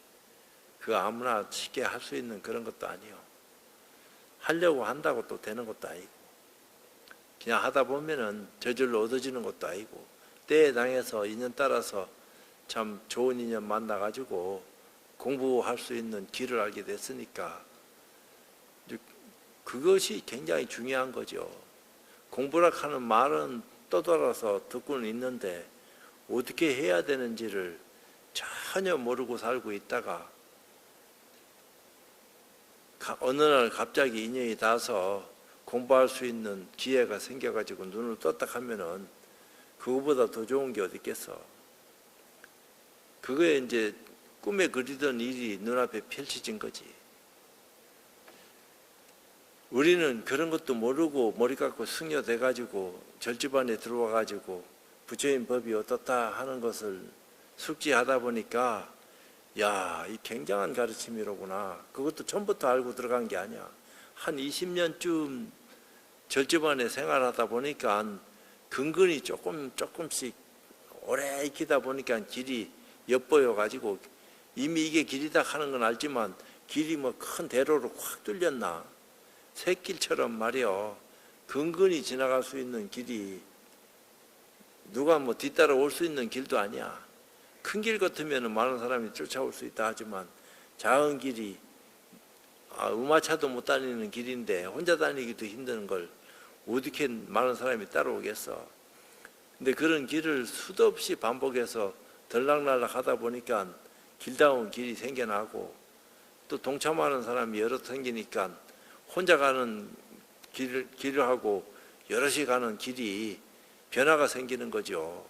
그 아무나 쉽게 할 수 있는 그런 것도 아니요. 하려고 한다고 또 되는 것도 아니고 그냥 하다 보면은 저절로 얻어지는 것도 아니고 때에 당해서 인연 따라서 참 좋은 인연 만나가지고 공부할 수 있는 길을 알게 됐으니까 그것이 굉장히 중요한 거죠. 공부라 하는 말은 떠돌아서 듣고는 있는데 어떻게 해야 되는지를 전혀 모르고 살고 있다가 어느 날 갑자기 인연이 닿아서 공부할 수 있는 기회가 생겨가지고 눈을 떴다 하면은 그거보다 더 좋은 게 어디 있겠어. 그거에 이제 꿈에 그리던 일이 눈앞에 펼쳐진 거지. 우리는 그런 것도 모르고 머리 깎고 승려 돼가지고 절집안에 들어와가지고 부처님 법이 어떻다 하는 것을 숙지하다 보니까 야, 이 굉장한 가르침이로구나. 그것도 처음부터 알고 들어간 게 아니야. 한 20년쯤 절집안에 생활하다 보니까 근근히 조금씩 오래 익히다 보니까 길이 엿보여가지고 이미 이게 길이다 하는 건 알지만 길이 뭐 큰 대로로 확 뚫렸나. 샛길처럼 말이요. 근근히 지나갈 수 있는 길이 누가 뭐 뒤따라 올 수 있는 길도 아니야. 큰 길 같으면 많은 사람이 쫓아올 수 있다 하지만 작은 길이 우마차도 못 다니는 길인데 혼자 다니기도 힘든 걸 어떻게 많은 사람이 따라오겠어. 근데 그런 길을 수도 없이 반복해서 들락날락 하다 보니까 길다운 길이 생겨나고 또 동참하는 사람이 여러 생기니까 혼자 가는 길을 하고 여럿이 가는 길이 변화가 생기는 거죠.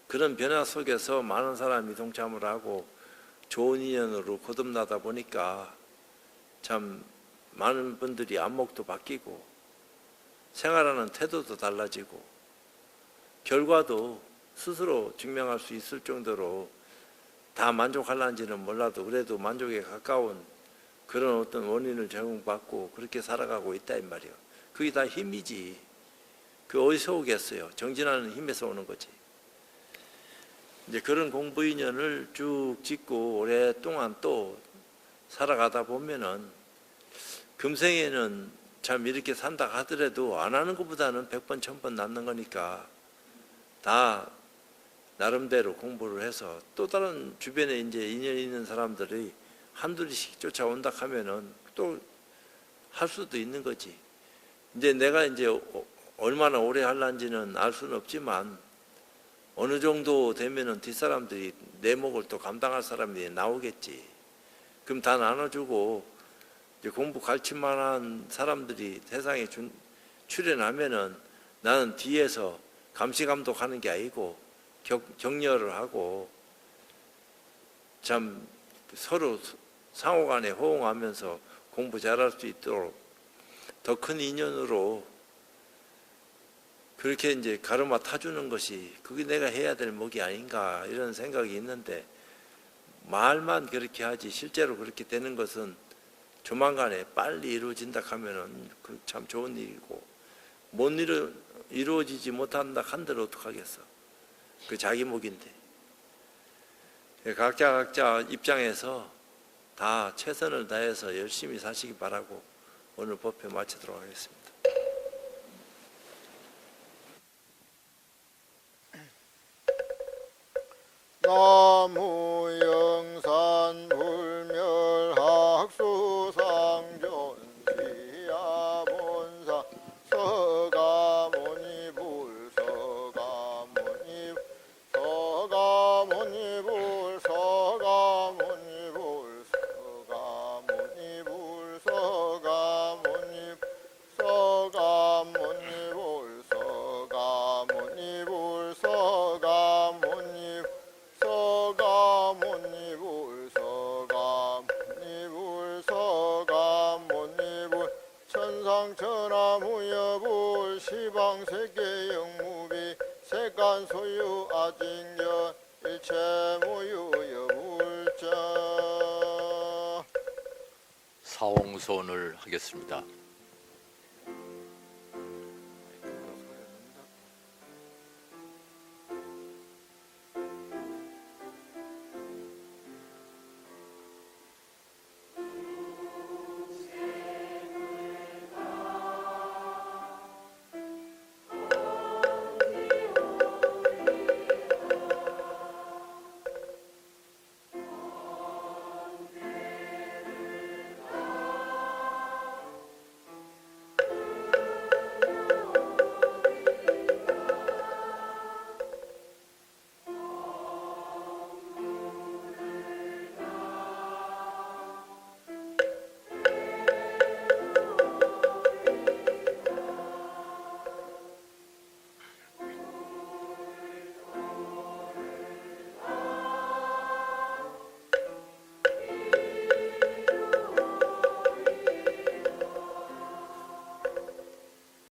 그런 변화 속에서 많은 사람이 동참을 하고 좋은 인연으로 거듭나다 보니까 참 많은 분들이 안목도 바뀌고 생활하는 태도도 달라지고 결과도 스스로 증명할 수 있을 정도로 다 만족할는지는 몰라도 그래도 만족에 가까운 그런 어떤 원인을 제공받고 그렇게 살아가고 있다 이 말이에요. 그게 다 힘이지. 그 어디서 오겠어요? 정진하는 힘에서 오는 거지. 이제 그런 공부 인연을 쭉 짓고 오랫동안 또 살아가다 보면은 금생에는 참 이렇게 산다 하더라도 안 하는 것보다는 100번, 1000번 낫는 거니까 다 나름대로 공부를 해서 또 다른 주변에 이제 인연 있는 사람들이 한둘씩 쫓아온다 하면은 또 할 수도 있는 거지. 이제 내가 이제 얼마나 오래 할란지는 알 수는 없지만 어느 정도 되면은 뒷사람들이 내 몫을 또 감당할 사람이 나오겠지. 그럼 다 나눠주고 이제 공부 가르칠 만한 사람들이 세상에 출연하면은 나는 뒤에서 감시 감독하는 게 아니고 격려를 하고 참 서로 상호간에 호응하면서 공부 잘할 수 있도록 더 큰 인연으로 그렇게 이제 가르마 타주는 것이 그게 내가 해야 될 몫이 아닌가 이런 생각이 있는데 말만 그렇게 하지 실제로 그렇게 되는 것은 조만간에 빨리 이루어진다 하면은 그 참 좋은 일이고 못 이루어지지 못한다 한들 어떡하겠어. 그 자기 몫인데 각자 입장에서 다 최선을 다해서 열심히 사시기 바라고 오늘 법회 마치도록 하겠습니다. 나무 영산 불멸학수상전 시야몬사 서가모니불 서가모니불 서가모니불 서가모니불 서가모니불 서가모니 서가모니불 서가모니불 서가모니 서가모니불 서가모니불 서가모니불 천상천하무여불 시방세계영무비 색간소유 아직여 일체무유여불자 사홍선을 하겠습니다.